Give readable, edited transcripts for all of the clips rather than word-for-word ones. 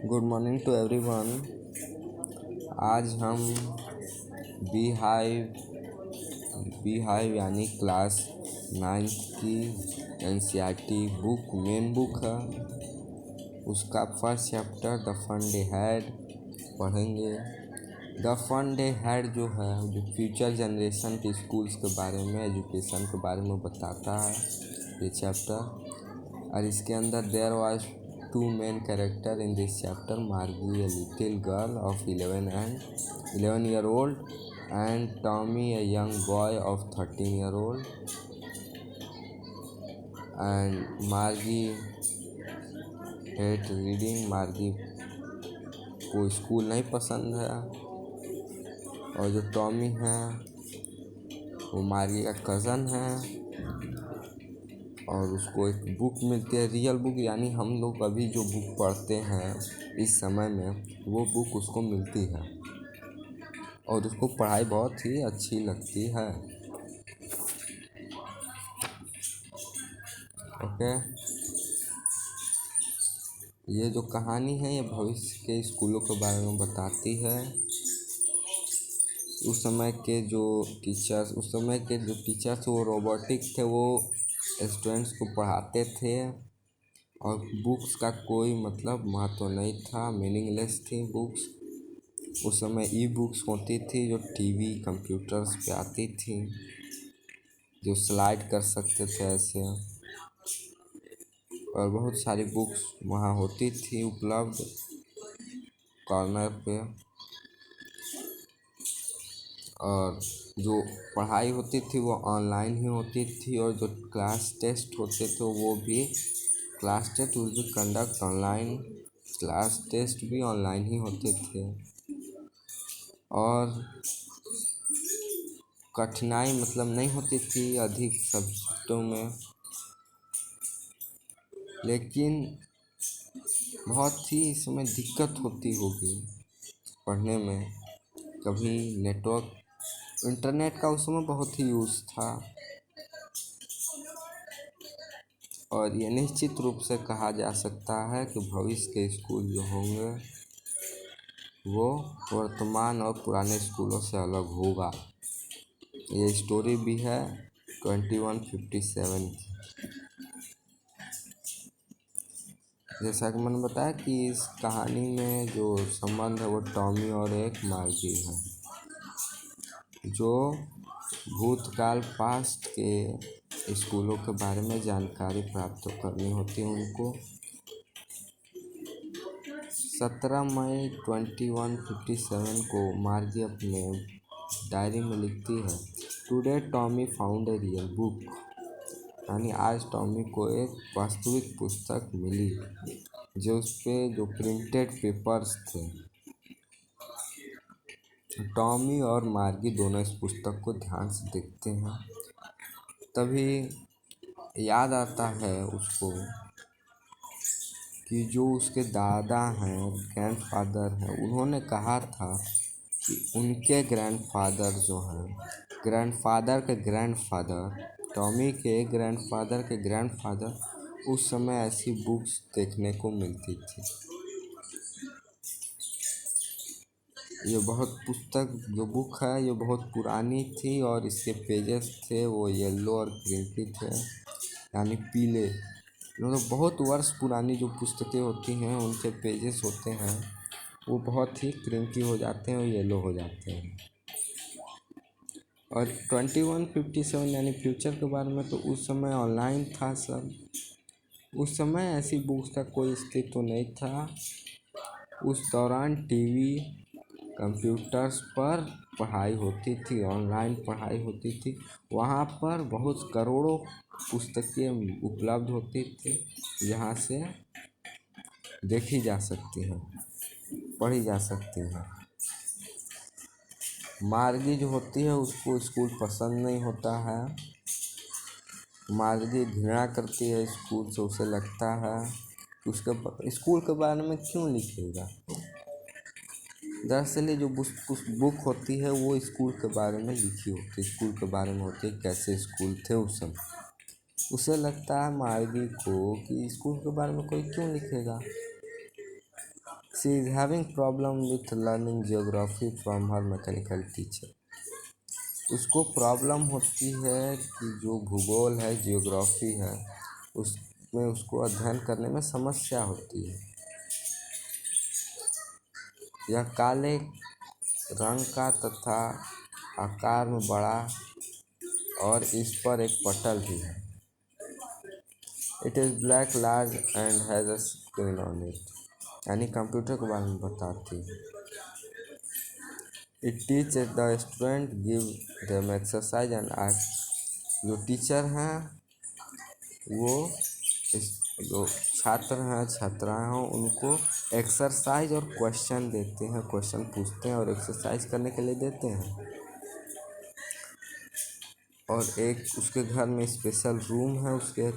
Good morning to everyone. आज हम bee hive यानी क्लास 9 की एनसीईआरटी बुक मेन बुक है, उसका first chapter the fun they had पढ़ेंगे। द फन डे हैड जो है जो फ्यूचर जनरेशन के स्कूल्स के बारे में, एजुकेशन के बारे में बताता है ये चैप्टर। और इसके अंदर there was two main character in this chapter, Margie, a little girl of 11 year old, and Tommy, a young boy of 13-year-old. And Margie hate reading. Margie को स्कूल नहीं पसंद है, और जो टॉमी है वो मार्गी का कज़न है, और उसको एक बुक मिलती है, रियल बुक, यानी हम लोग अभी जो बुक पढ़ते हैं इस समय में वो बुक उसको मिलती है, और उसको पढ़ाई बहुत ही अच्छी लगती है। ओके, ये जो कहानी है ये भविष्य के स्कूलों के बारे में बताती है। उस समय के जो टीचर्स वो रोबोटिक थे, वो स्टूडेंट्स को पढ़ाते थे, और बुक्स का कोई महत्व नहीं था, मीनिंगलेस थी बुक्स। उस समय ई बुक्स होती थी जो टीवी कंप्यूटर्स पे आती थी, जो स्लाइड कर सकते थे ऐसे, और बहुत सारी बुक्स वहाँ होती थी उपलब्ध कॉर्नर पे। और जो पढ़ाई होती थी वो ऑनलाइन ही होती थी, और जो क्लास टेस्ट होते थे वो भी class test will be conduct online, class test भी ऑनलाइन ही होते थे। और कठिनाई नहीं होती थी अधिक सब्जेक्टों में, लेकिन बहुत ही इसमें दिक्कत होती होगी पढ़ने में। कभी इंटरनेट का उस समय बहुत ही यूज़ था, और ये निश्चित रूप से कहा जा सकता है कि भविष्य के स्कूल जो होंगे वो वर्तमान और पुराने स्कूलों से अलग होगा। ये स्टोरी भी है 2157 की। जैसा कि मैंने बताया कि इस कहानी में जो संबंध है वो टॉमी और एक मार्गी है, जो भूतकाल पास्ट के स्कूलों के बारे में जानकारी प्राप्त करनी होती है उनको। 17 मई 2157 को मार्गी अपने डायरी में लिखती है, today Tommy found a real book, यानी आज टॉमी को एक वास्तविक पुस्तक मिली, जो उस पर जो प्रिंटेड पेपर्स थे। टॉमी और मार्गी दोनों इस पुस्तक को ध्यान से देखते हैं, तभी याद आता है उसको कि जो उसके दादा हैं, ग्रैंडफादर हैं, उन्होंने कहा था कि उनके ग्रैंडफादर जो हैं, ग्रैंडफादर के ग्रैंडफादर, टॉमी के ग्रैंडफादर के ग्रैंडफादर, उस समय ऐसी बुक्स देखने को मिलती थी। ये जो बुक है ये बहुत पुरानी थी, और इसके पेजेस थे वो येलो और क्रिंकी थे, यानी पीले। बहुत वर्ष पुरानी जो पुस्तकें होती हैं उनके पेजेस होते हैं वो बहुत ही क्रिंकी हो जाते हैं और येलो हो जाते हैं। और 2157 यानी फ्यूचर के बारे में, तो उस समय ऑनलाइन था सब, उस समय ऐसी बुक्स का कोई अस्तित्व नहीं था। उस दौरान टीवी कंप्यूटर्स पर पढ़ाई होती थी, ऑनलाइन पढ़ाई होती थी, वहाँ पर बहुत करोड़ों पुस्तकें उपलब्ध होती थी, जहाँ से देखी जा सकती हैं, पढ़ी जा सकती हैं। मार्गी जो होती है उसको स्कूल पसंद नहीं होता है, मार्गी घृणा करती है स्कूल से, उसे लगता है कि उसके स्कूल के बारे में क्यों लिखेगा। दरअसल ये जो बुक होती है वो स्कूल के बारे में लिखी होती है, स्कूल के बारे में होती है, कैसे स्कूल थे उस समय। उसे लगता है मार्गी को कि स्कूल के बारे में कोई क्यों लिखेगा, she is having problem with learning geography from her mechanical teacher. उसको प्रॉब्लम होती है कि जो भूगोल है, जियोग्राफी है, उसमें उसको अध्ययन करने में समस्या होती है। यह काले रंग का तथा आकार में बड़ा और इस पर एक पटल भी है। It is black large and has a screen on it, यानी कंप्यूटर के बारे में बताती है। It teach the student give them exercise and ask. जो टीचर हैं वो जो छात्र हैं, छात्राएं हों, उनको एक्सरसाइज और क्वेश्चन देते हैं, क्वेश्चन पूछते हैं और एक्सरसाइज करने के लिए देते हैं। और एक उसके घर में स्पेशल रूम है, उसके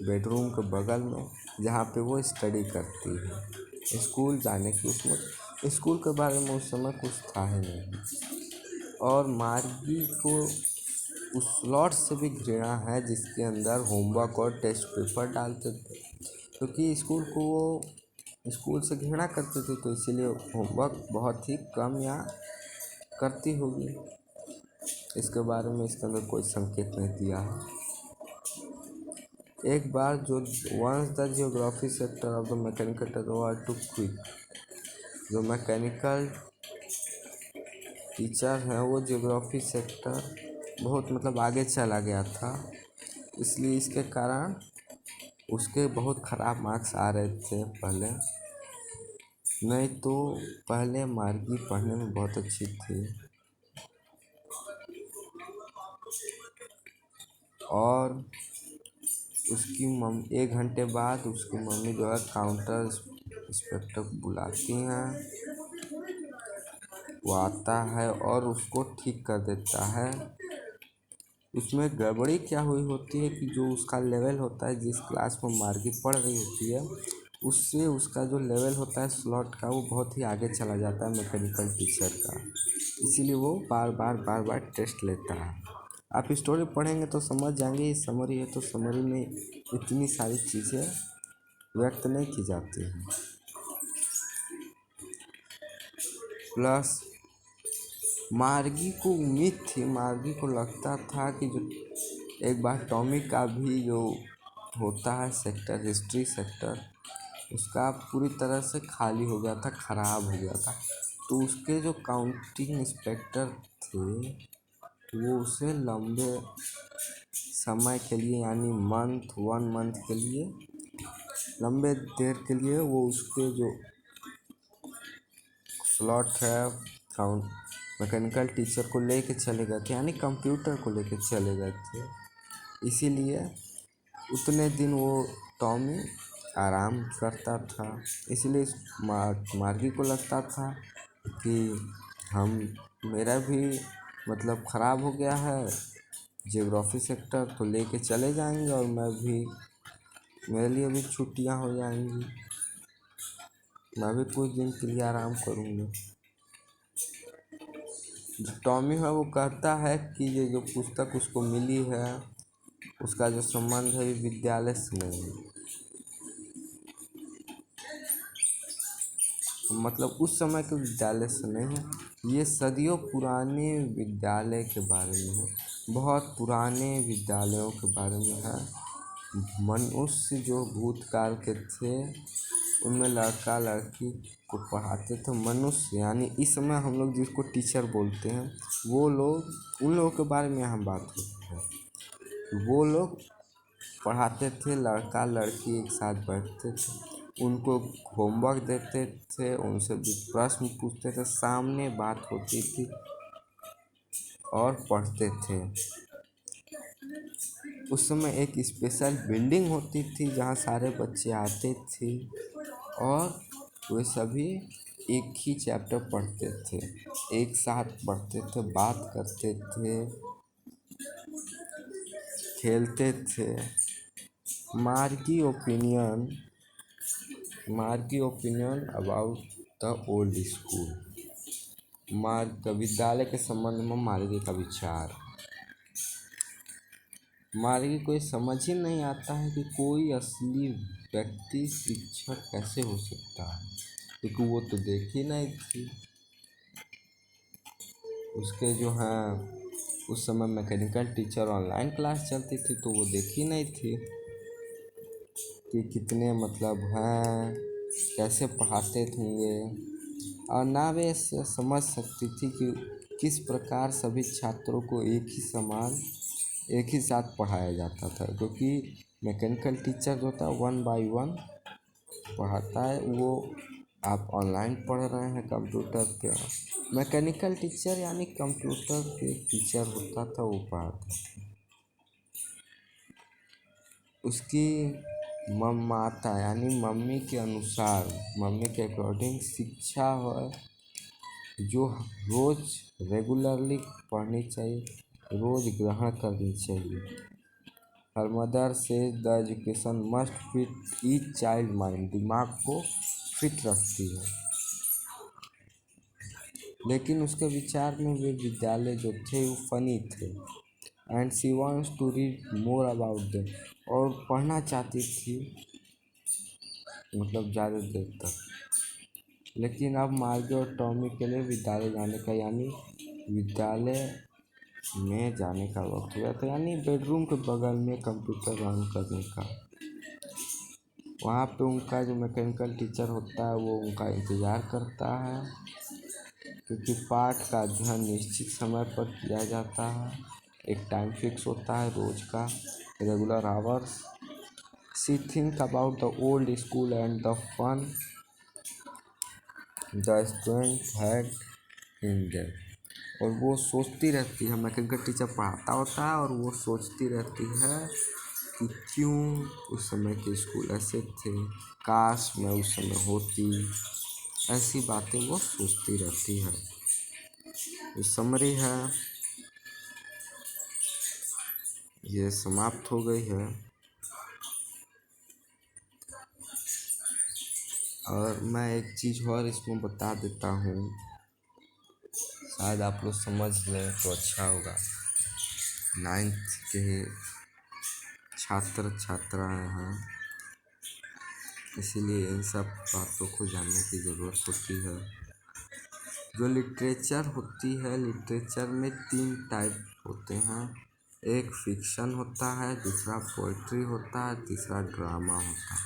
बेडरूम के बगल में, जहाँ पे वो स्टडी करती है। स्कूल जाने की उसमें स्कूल के बारे में उस समय कुछ था ही नहीं। और मार्गी को उस स्लॉट से भी घृणा है जिसके अंदर होमवर्क और टेस्ट पेपर डालते थे, क्योंकि स्कूल से घृणा करते थे, तो इसीलिए होमवर्क बहुत ही कम या करती होगी। इसके बारे में इसके अंदर कोई संकेत नहीं दिया है। एक बार जो once the geography sector of the mechanical teacher too quick. जो मैकेनिकल टीचर हैं वो जियोग्राफी सेक्टर बहुत आगे चला गया था, इसलिए इसके कारण उसके बहुत ख़राब मार्क्स आ रहे थे पहले। नहीं तो पहले मार्गी पढ़ने में बहुत अच्छी थी। और उसकी एक घंटे बाद उसकी मम्मी जो है काउंटर इंस्पेक्टर को बुलाती हैं। वो आता है और उसको ठीक कर देता है। उसमें गड़बड़ी क्या हुई होती है कि जो उसका लेवल होता है, जिस क्लास में मार्गी पढ़ रही होती है, उससे उसका जो लेवल होता है स्लॉट का, वो बहुत ही आगे चला जाता है मैकेनिकल टीचर का। इसीलिए वो बार बार टेस्ट लेता है। आप स्टोरी पढ़ेंगे तो समझ जाएंगे, ये समरी है तो समरी में इतनी सारी चीज़ें व्यक्त नहीं की जाती हैं। प्लस मार्गी को उम्मीद थी, मार्गी को लगता था कि जो एक बार टॉमी का भी जो होता है सेक्टर, हिस्ट्री सेक्टर, उसका पूरी तरह से खाली हो गया था, ख़राब हो गया था। तो उसके जो काउंटिंग इंस्पेक्टर थे वो उसे लंबे समय के लिए, यानी 1 मंथ के लिए, लंबे देर के लिए वो उसके जो स्लॉट है मैकेनिकल टीचर को लेके चले गए थे, यानी कंप्यूटर को लेके चले गए थे। इसीलिए उतने दिन वो टॉमी आराम करता था। इसलिए मार्गी को लगता था कि मेरा भी ख़राब हो गया है जियोग्राफी सेक्टर, तो लेके चले जाएंगे और मेरे लिए भी छुट्टियां हो जाएंगी, मैं भी कुछ दिन के लिए आराम करूँगा। जो टॉमी है वो कहता है कि ये जो पुस्तक उसको मिली है उसका जो संबंध है विद्यालय से नहीं है। उस समय के विद्यालय से नहीं है, ये सदियों पुराने विद्यालय के बारे में है, बहुत पुराने विद्यालयों के बारे में है। मनुष्य जो भूतकाल के थे उनमें लड़का लड़की को पढ़ाते थे। मनुष्य यानी इस समय हम लोग जिसको टीचर बोलते हैं, वो लोग, उन लोगों के बारे में यहाँ बात होती है। वो लोग पढ़ाते थे, लड़का लड़की एक साथ बैठते थे, उनको होमवर्क देते थे, उनसे प्रश्न पूछते थे, सामने बात होती थी और पढ़ते थे। उस समय एक स्पेशल बिल्डिंग होती थी जहाँ सारे बच्चे आते थे और वे सभी एक ही चैप्टर पढ़ते थे, एक साथ पढ़ते थे, बात करते थे, खेलते थे। मार्गी opinion about the old school. विद्यालय के संबंध में मार्गी का विचार। मार्गी को ये समझ ही नहीं आता है कि कोई असली व्यक्ति शिक्षक कैसे हो सकता है, क्योंकि वो तो देखी नहीं थी। उसके जो हैं उस समय मैकेनिकल टीचर ऑनलाइन क्लास चलती थी, तो वो देखी नहीं थी कि कितने मतलब हैं, कैसे पढ़ाते होंगे, और ना वे समझ सकती थी कि किस प्रकार सभी छात्रों को एक ही साथ पढ़ाया जाता था, क्योंकि मैकेनिकल टीचर जो होता है 1 बाय 1 पढ़ाता है। वो आप ऑनलाइन पढ़ रहे हैं कंप्यूटर पे, मैकेनिकल टीचर यानी कंप्यूटर के टीचर होता था, वो पढ़ाता था। उसकी माता यानी मम्मी के अनुसार, मम्मी के अकॉर्डिंग शिक्षा है जो रोज़ रेगुलरली पढ़नी चाहिए, रोज़ ग्रहण करनी चाहिए। हर मदर से the education must fit each child mind, दिमाग को फिट रखती है। लेकिन उसके विचार में वे विद्यालय जो थे वो फनी थे, and she wants to read more about them, और पढ़ना चाहती थी मतलब ज़्यादा देर तक। लेकिन अब मार्गे और टॉमी के लिए विद्यालय जाने का यानी विद्यालय में जाने का वक्त हो गया था, यानी बेडरूम के बगल में कंप्यूटर रन करने का। वहाँ पे उनका जो मैकेनिकल टीचर होता है वो उनका इंतज़ार करता है, क्योंकि पाठ का अध्ययन निश्चित समय पर किया जाता है। एक टाइम फिक्स होता है रोज़ का, regular hours. She think about the old school and the fun the student had in there, और वो सोचती रहती है, मैकेनिकल टीचर पढ़ाता होता है और वो सोचती रहती है कि क्यों उस समय के स्कूल ऐसे थे, काश मैं उस समय होती, ऐसी बातें वो सोचती रहती है। ये समरी है, ये समाप्त हो गई है। और मैं एक चीज़ और इसमें बता देता हूँ, शायद आप लोग समझ लें तो अच्छा होगा। 9th के छात्र छात्राएँ हैं, इसीलिए इन सब बातों को जानने की ज़रूरत होती है। जो लिटरेचर होती है, लिटरेचर में 3 टाइप होते हैं। एक फिक्शन होता है, दूसरा पोइट्री होता है, तीसरा ड्रामा होता है।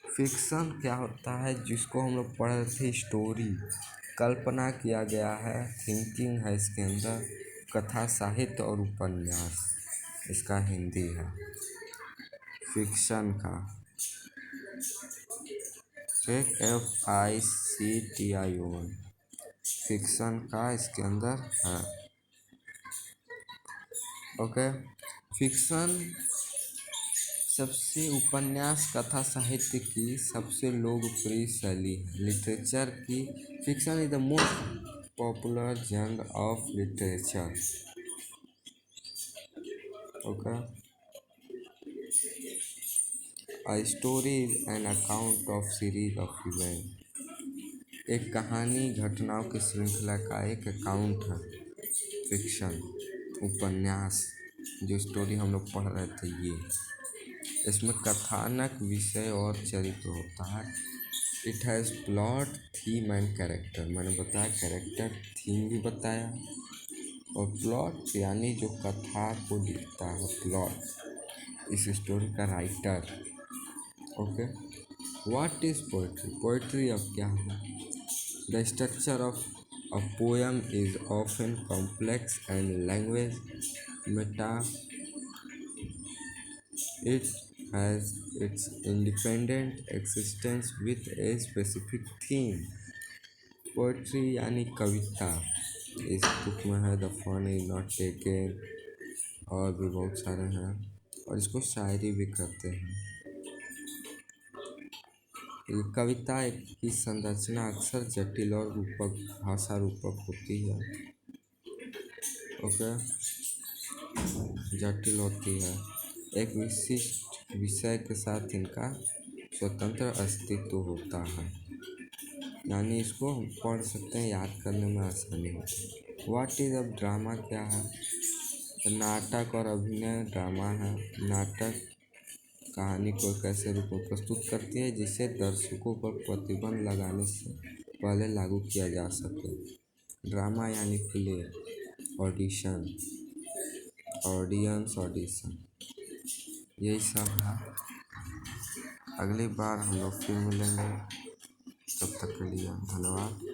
फिक्शन क्या होता है, जिसको हम लोग पढ़ रहे थे, स्टोरी, कल्पना किया गया है, थिंकिंग है इसके अंदर, कथा साहित्य और उपन्यास इसका हिंदी है। फिक्शन का FICTION, फिक्शन का इसके अंदर है। ओके, फिक्शन सबसे उपन्यास कथा साहित्य की सबसे लोकप्रिय शैली है लिटरेचर की। Fiction is the most popular genre of literature. Okay, a story is an account of series of event, एक कहानी घटनाओं की श्रृंखला का एक अकाउंट है फिक्शन, उपन्यास। जो स्टोरी हम लोग पढ़ रहे थे ये, इसमें कथानक, विषय और चरित्र होता है। It has plot, theme and character, मैंने बताया कैरेक्टर, थीम भी बताया, और प्लॉट यानी जो कथा को लिखता है, प्लॉट, इस स्टोरी का writer. Okay, what is poetry, poetry अब क्या है? The structure of a poem is often complex and language meta, it has its independent existence with a specific theme. Poetry यानी कविता, इस बुक में है the fun is not taken, और भी बहुत सारे हैं, और इसको शायरी भी कहते हैं। ये कविता की संरचना अक्सर जटिल और रूपक, भाषा रूपक होती है। ओके, जटिल होती है, एक विशिष्ट विषय के साथ इनका स्वतंत्र अस्तित्व होता है, यानी इसको हम पढ़ सकते हैं, याद करने में आसानी होती है। व्हाट इज अब ड्रामा क्या है? नाटक और अभिनय ड्रामा है। नाटक कहानी को कैसे रूप में प्रस्तुत करती है जिसे दर्शकों पर प्रतिबंध लगाने से पहले लागू किया जा सके। ड्रामा यानी प्ले, ऑडिशन, ऑडिशन, यही सब है। अगली बार हम लोग फिर मिलेंगे, तब तक के लिए धन्यवाद।